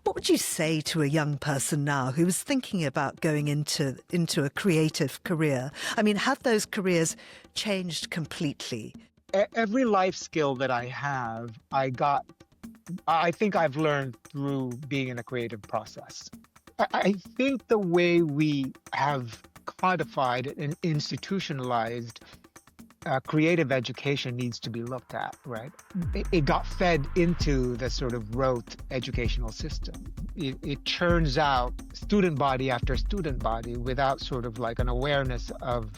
What would you say to a young person now who was thinking about going into a creative career? I mean, have those careers changed completely? Every life skill that I have, I think I've learned through being in a creative process. I think the way we have codified and institutionalized creative education needs to be looked at, right? It got fed into the sort of rote educational system. It churns out student body after student body without sort of like an awareness of,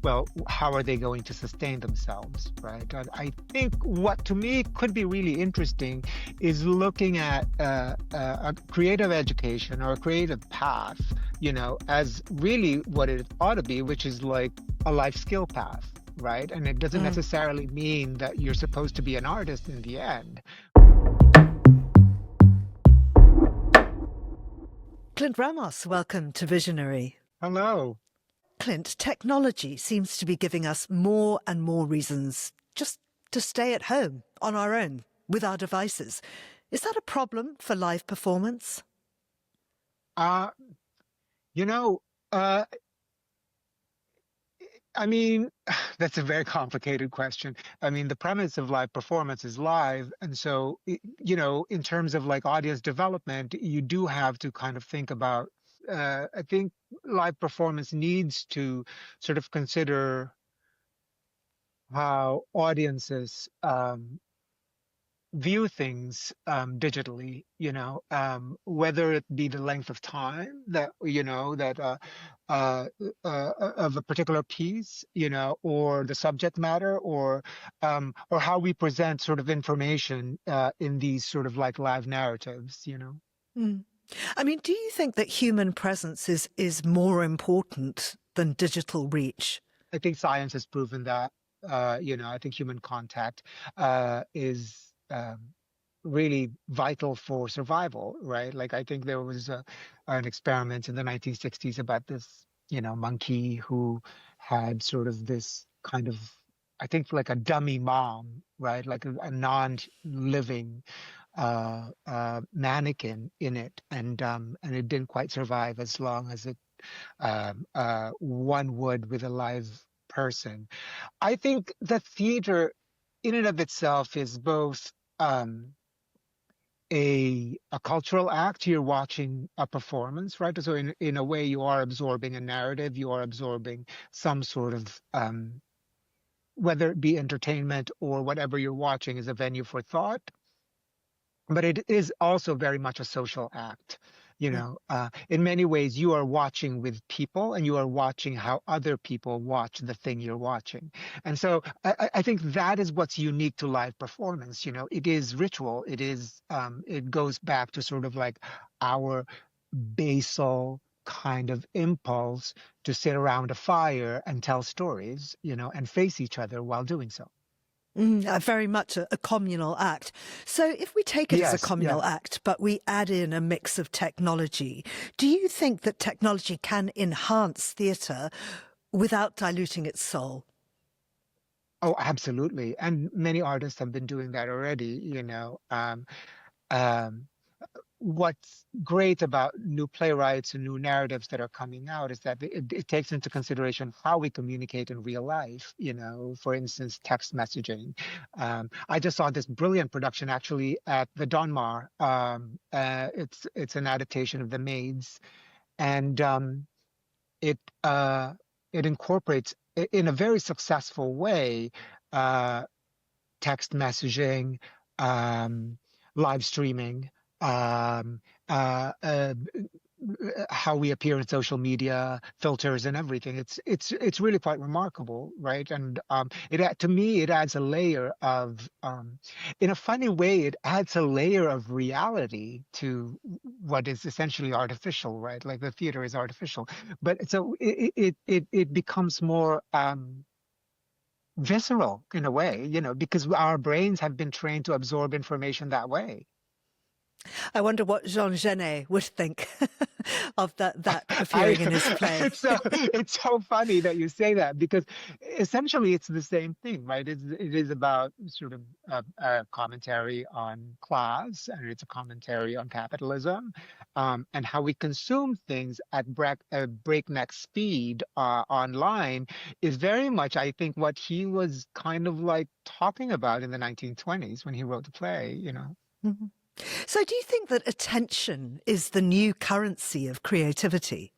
well, how are they going to sustain themselves, right? And I think what to me could be really interesting is looking at a creative education or a creative path, as really what it ought to be, which is like a life skill path, right? And it doesn't necessarily mean that you're supposed to be an artist in the end. Clint Ramos, welcome to Visionary. Hello. Clint, technology seems to be giving us more and more reasons just to stay at home on our own with our devices. Is that a problem for live performance? Uh, you know, uh, I mean, that's a very complicated question. I mean, the premise of live performance is live. And so, in terms of like audience development, you do have to kind of think about, I think live performance needs to sort of consider how audiences view things digitally, whether it be the length of time that, uh, of a particular piece, or the subject matter, or how we present sort of information in these sort of like live narratives. Mm. I mean, do you think that human presence is more important than digital reach? I think science has proven that. I think human contact is really vital for survival, right? Like I think there was an experiment in the 1960s about this, monkey who had sort of this kind of, I think like a dummy mom, right? Like a non-living mannequin in it, and it didn't quite survive as long as one would with a live person. I think the theater in and of itself is both a cultural act. You're watching a performance, right? So in a way you are absorbing a narrative, you are absorbing some sort of whether it be entertainment or whatever you're watching is a venue for thought, but it is also very much a social act. In many ways, you are watching with people and you are watching how other people watch the thing you're watching. And so I think that is what's unique to live performance. It is ritual. It goes back to sort of like our basal kind of impulse to sit around a fire and tell stories, and face each other while doing so. Very much a communal act. So if we take it as a Yes, communal yes. act, but we add in a mix of technology, do you think that technology can enhance theatre without diluting its soul? Oh, absolutely. And many artists have been doing that already. Um, what's great about new playwrights and new narratives that are coming out is that it takes into consideration how we communicate in real life, for instance, text messaging. I just saw this brilliant production actually at the Donmar. It's an adaptation of The Maids, and it it incorporates in a very successful way uh, text messaging, um, live streaming, um, uh, uh, how we appear in social media, filters, and everything. It's really quite remarkable, right? And to me it adds a layer of, in a funny way, it adds a layer of reality to what is essentially artificial, right? Like the theater is artificial, but so it becomes more. Visceral in a way, because our brains have been trained to absorb information that way. I wonder what Jean Genet would think of that I appearing in his play. it's so funny that you say that because essentially it's the same thing, right? It is about sort of a commentary on class, and it's a commentary on capitalism, and how we consume things at breakneck speed online is very much, I think, what he was kind of like talking about in the 1920s when he wrote the play, you know. Mhm. So, do you think that attention is the new currency of creativity?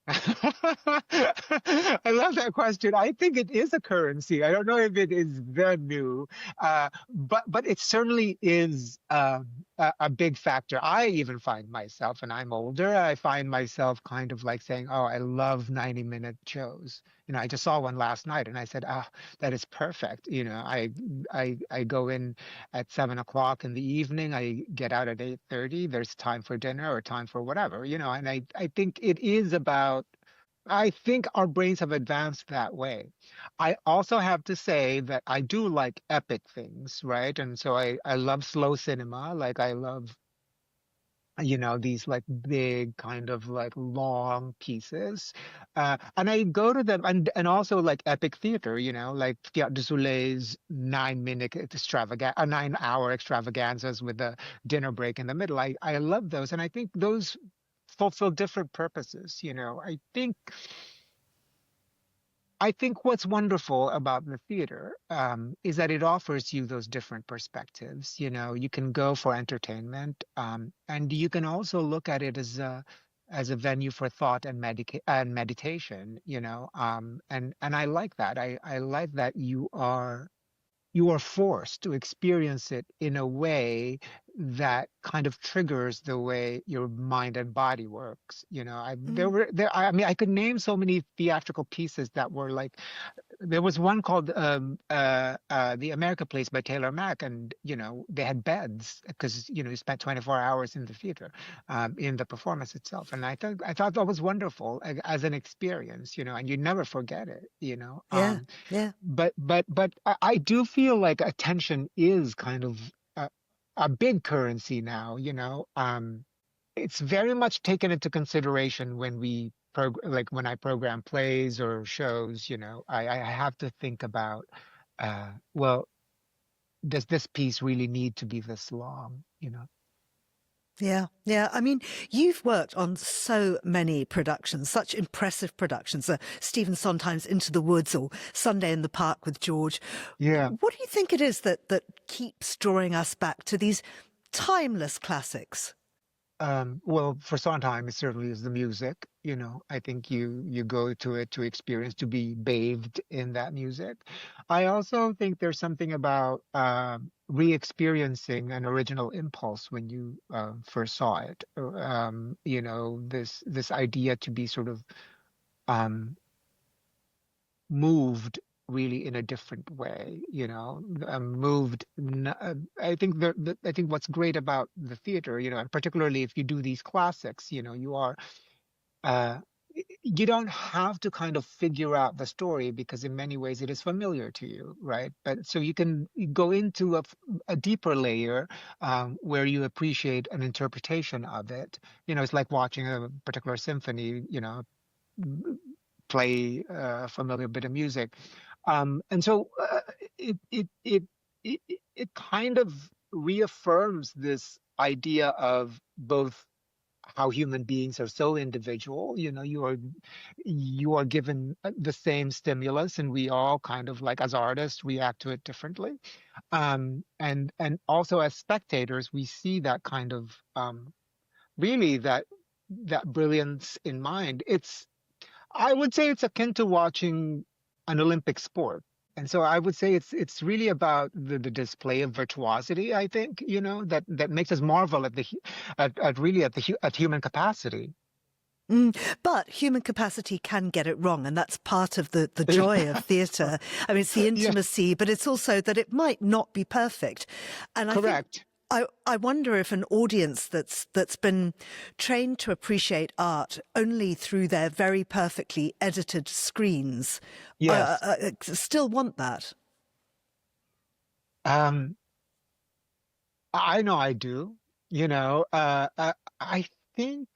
I love that question. I think it is a currency. I don't know if it is the new, but it certainly is a big factor. I even find myself, and I'm older, I find myself kind of like saying, "Oh, I love 90-minute shows." You know, I just saw one last night, and I said, "Ah, that is perfect." You know, I go in at 7 o'clock in the evening. I get out at 8:30. There's time for dinner or time for whatever, you know, and I think it is about, I think our brains have advanced that way. I also have to say that I do like epic things, right? And so I love slow cinema. Like I love, you know, these like big kind of like long pieces. And I go to them, and also like epic theater, you know, like Théâtre du Soleil's 9-minute extravaganza, 9-hour extravaganzas with a dinner break in the middle. I love those. And I think those fulfill different purposes, you know. I think what's wonderful about the theater is that it offers you those different perspectives. You know, you can go for entertainment, and you can also look at it as a venue for thought and meditation. You know, and I like that. I like that you are forced to experience it in a way that kind of triggers the way your mind and body works. You know, Mm. I mean, I could name so many theatrical pieces that were like, there was one called The America Place by Taylor Mack, and you know they had beds because you know you spent 24 hours in the theater, in the performance itself, and I thought that was wonderful as an experience, you know, and you never forget it, you know. Yeah, yeah. But I do feel like attention is kind of a, a big currency now, you know. It's very much taken into consideration when like when I program plays or shows, you know. I have to think about, well, does this piece really need to be this long, you know? Yeah, yeah. I mean, you've worked on so many productions, such impressive productions. Stephen Sondheim's Into the Woods or Sunday in the Park with George. Yeah. What do you think it is that keeps drawing us back to these timeless classics? Well, for Sondheim, it certainly is the music. You know, I think you go to it to experience, to be bathed in that music. I also think there's something about re-experiencing an original impulse when you first saw it. You know, this idea to be sort of um, moved really in a different way, you know, I think I think what's great about the theater, you know, and particularly if you do these classics, you know, uh you don't have to kind of figure out the story because in many ways it is familiar to you, right? But so you can go into a deeper layer, where you appreciate an interpretation of it. You know, it's like watching a particular symphony, you know, play a familiar bit of music. And so it, it it it kind of reaffirms this idea of both how human beings are so individual. You know, you are given the same stimulus, and we all kind of like as artists react to it differently. And also as spectators, we see that kind of really that brilliance in mind. I would say it's akin to watching an Olympic sport. And so I would say it's really about the display of virtuosity, I think, you know, that makes us marvel at at really at human capacity. Mm, but human capacity can get it wrong, and that's part of the joy of theatre. I mean, it's the Yeah, intimacy, but it's also that it might not be perfect. And I think correct. I wonder if an audience that's been trained to appreciate art only through their very perfectly edited screens Yes. still want that. Um, I know I do. You know, I think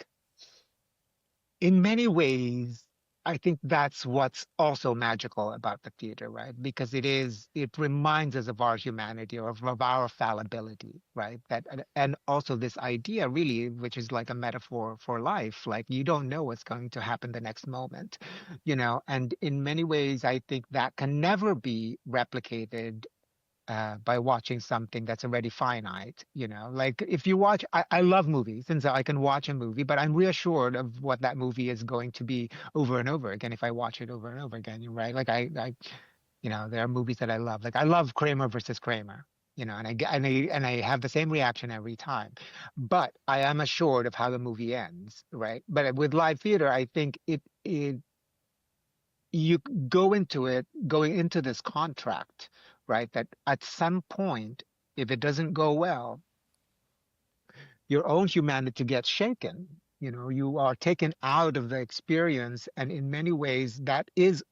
in many ways, I think that's what's also magical about the theater, right? Because it reminds us of our humanity or of our fallibility, right? And also this idea really, which is like a metaphor for life, like you don't know what's going to happen the next moment, and in many ways, I think that can never be replicated by watching something that's already finite. Like if you watch, I love movies, and so I can watch a movie, but I'm reassured of what that movie is going to be over and over again if I watch it over and over again. You're right. Like there are movies that I love. Like I love Kramer versus Kramer. And I have the same reaction every time, but I am assured of how the movie ends, right? But with live theater, I think it you go into it going into this contract, right? That at some point, if it doesn't go well, your own humanity gets shaken. You are taken out of the experience, and in many ways, that is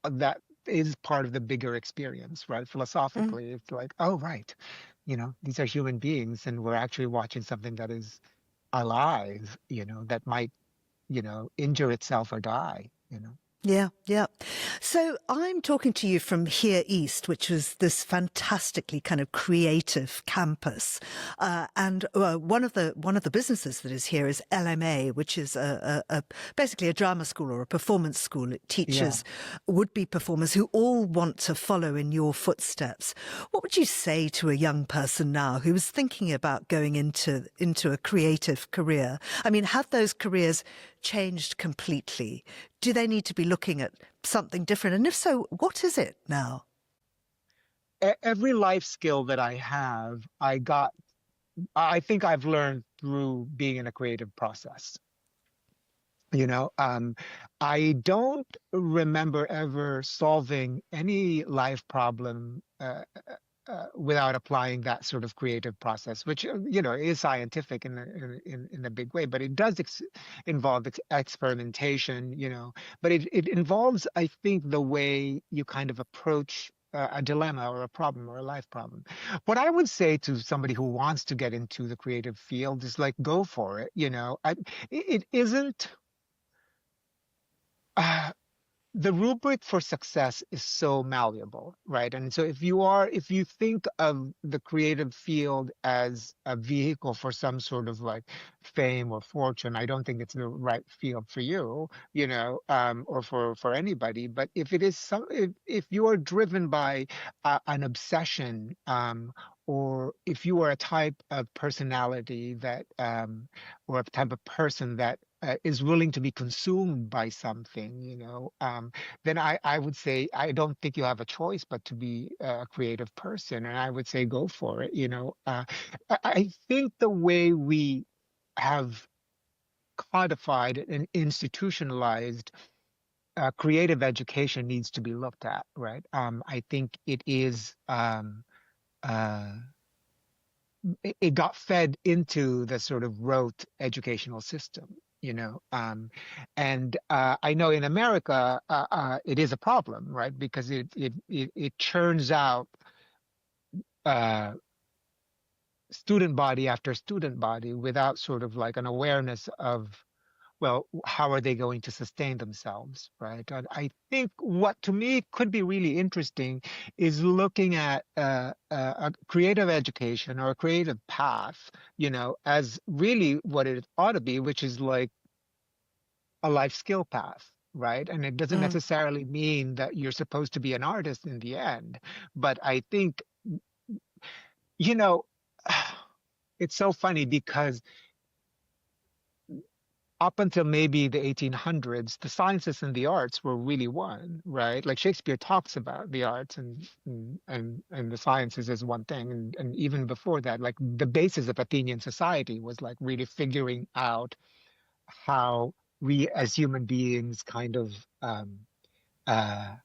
part of the bigger experience, right? Mm. Philosophically, it's like, oh, right, these are human beings, and we're actually watching something that is alive, that might, injure itself or die. Yeah, yeah. So I'm talking to you from Here East, which is this fantastically kind of creative campus, and one of the businesses that is here is LMA, which is basically a drama school or a performance school. It Yeah. teaches would-be performers who all want to follow in your footsteps. What would you say to a young person now who is thinking about going into a creative career? I mean, have those careers changed completely? Do they need to be looking at something different? And if so, what is it now? Every life skill that I have, I think I've learned through being in a creative process. You know, um, I don't remember ever solving any life problem without applying that sort of creative process, which is scientific in a big way, but it does involve experimentation. But it involves, I think, the way you kind of approach a dilemma or a problem or a life problem. What I would say to somebody who wants to get into the creative field is like, go for it. It isn't. Uh, the rubric for success is so malleable, right? And so if you think of the creative field as a vehicle for some sort of like fame or fortune, I don't think it's the right field for you, or for anybody. But if it is if you are driven by an obsession, or if you are a type of personality or a type of person that is willing to be consumed by something, then I would say I don't think you have a choice but to be a creative person, and I would say go for it. I think the way we have codified and institutionalized creative education needs to be looked at, right? I think uh, it got fed into the sort of rote educational system, and I know in America it is a problem, right? Because it churns out uh, student body after student body without sort of like an awareness of, well, how are they going to sustain themselves, right? And I think what to me could be really interesting is looking at a creative education or a creative path, as really what it ought to be, which is like a life skill path. Right. And it doesn't Mm. necessarily mean that you're supposed to be an artist in the end. But I think, you know, it's so funny because up until maybe the 1800s, the sciences and the arts were really one, right? Like Shakespeare talks about the arts and the sciences as one thing, and even before that, like the basis of Athenian society was like really figuring out how we as human beings kind of uh,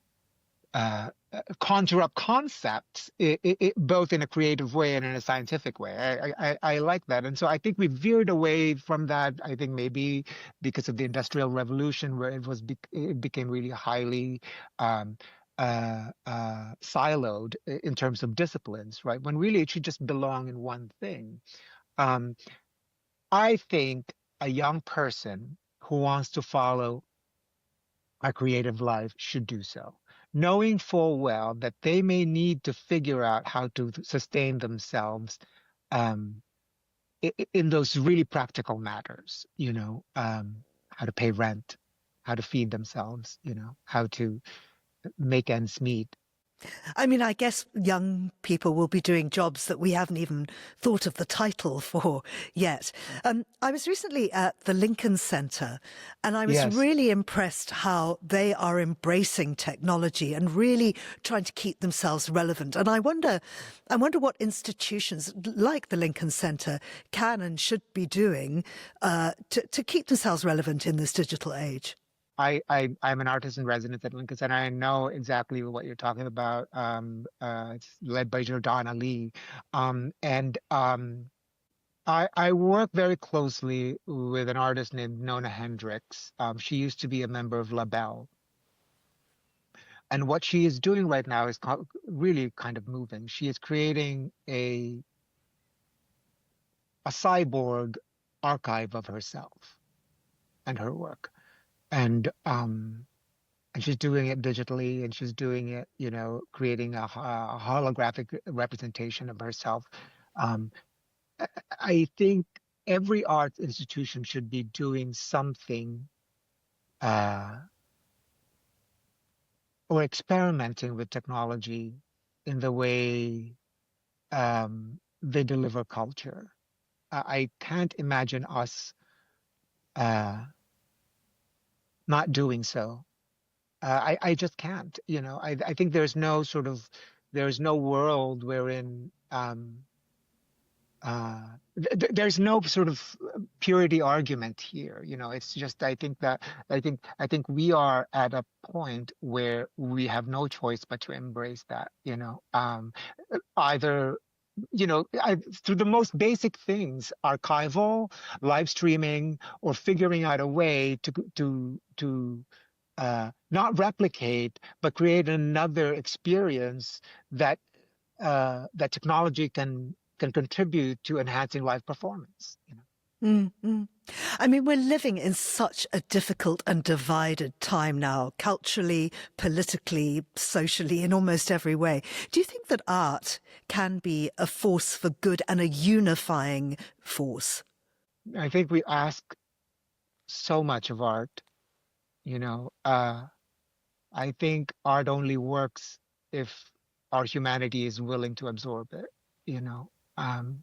conjure up concepts, both in a creative way and in a scientific way. I like that. And so I think we veered away from that. I think maybe because of the Industrial Revolution, where it became really highly um, siloed in terms of disciplines, right? When really it should just belong in one thing. Um, I think a young person who wants to follow a creative life should do so, knowing full well that they may need to figure out how to sustain themselves um, in those really practical matters, how to pay rent, how to feed themselves, how to make ends meet. I mean, I guess young people will be doing jobs that we haven't even thought of the title for yet. I was recently at the Lincoln Center, and I was Yes, really impressed how they are embracing technology and really trying to keep themselves relevant. And I wonder what institutions like the Lincoln Center can and should be doing to keep themselves relevant in this digital age. I'm an artist in residence at Lincoln Center. I know exactly what you're talking about. It's led by Jordana Lee. And I work very closely with an artist named Nona Hendricks. She used to be a member of La Belle. And what she is doing right now is really kind of moving. She is creating a cyborg archive of herself and her work. And and she's doing it digitally, and she's doing it, creating a holographic representation of herself. Um, I think every arts institution should be doing something uh, or experimenting with technology in the way they deliver culture. I can't imagine us uh, not doing so. I just can't. I think there's no world wherein there's no sort of purity argument here. It's just I think we are at a point where we have no choice but to embrace that. Either through the most basic things, archival, live streaming, or figuring out a way to not replicate, but create another experience that technology can contribute to enhancing live performance. Mm. I mean, we're living in such a difficult and divided time now, culturally, politically, socially, in almost every way. Do you think that art can be a force for good and a unifying force? I think we ask so much of art. You know, uh, I think art only works if our humanity is willing to absorb it. You know, um,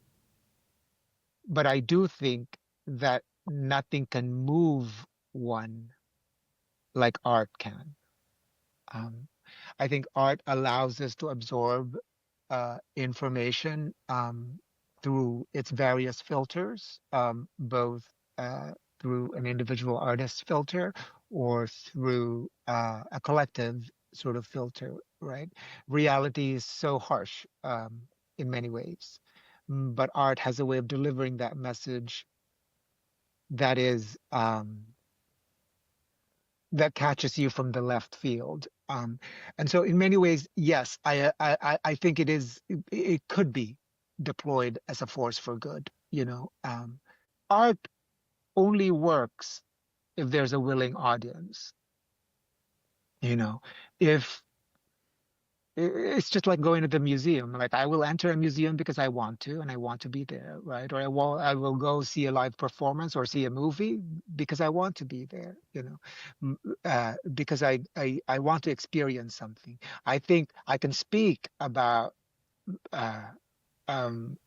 but I do think that nothing can move one like art can. Um, I think art allows us to absorb information through its various filters, both through an individual artist's filter or through a collective sort of filter, right? Reality is so harsh in many ways, but art has a way of delivering that message that is that catches you from the left field. And so in many ways, yes, I think it could be deployed as a force for good. Art only works if there's a willing audience. You know, if it's just like going to the museum. Like I will enter a museum because I want to, and I want to be there, right? Or I will go see a live performance or see a movie because I want to be there, because I want to experience something. I think I can speak about uh, um,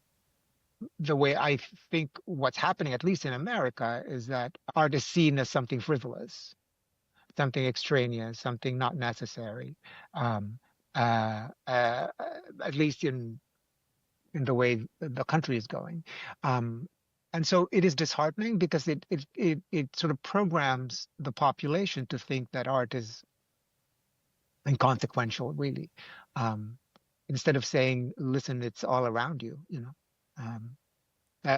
the way I think what's happening, at least in America, is that art is seen as something frivolous, something extraneous, something not necessary. Um, at least in the way the country is going, um, and so it is disheartening because it sort of programs the population to think that art is inconsequential, really, um, instead of saying, "Listen, it's all around you," um,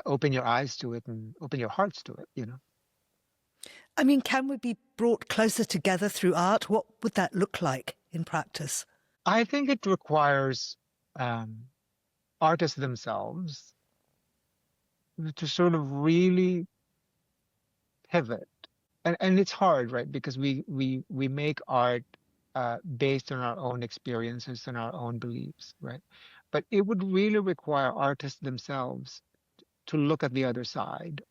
open your eyes to it and open your hearts to it. I mean, can we be brought closer together through art? What would that look like in practice? I think it requires um, artists themselves to sort of really pivot. And it's hard, right? Because we make art based on our own experiences and our own beliefs, right? But it would really require artists themselves to look at the other side,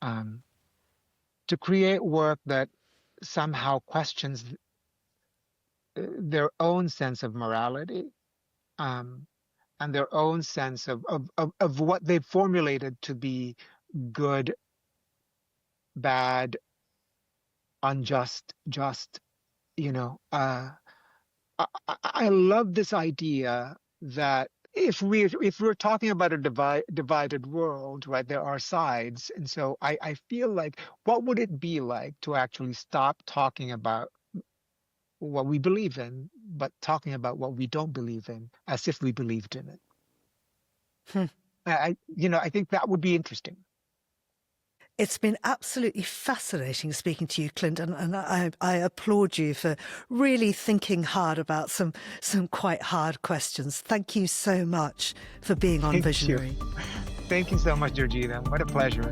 um, to create work that somehow questions their own sense of morality, um, and their own sense of what they've formulated to be good, bad, unjust, just, you know. I love this idea that if we're talking about a divided world, right, there are sides. And so I feel like, what would it be like to actually stop talking about what we believe in, but talking about what we don't believe in as if we believed in it? Hmm. I think that would be interesting. It's been absolutely fascinating speaking to you, Clint, and I applaud you for really thinking hard about some quite hard questions. Thank you so much for being on Thank you. Visionary. Thank you so much, Georgina. What a pleasure.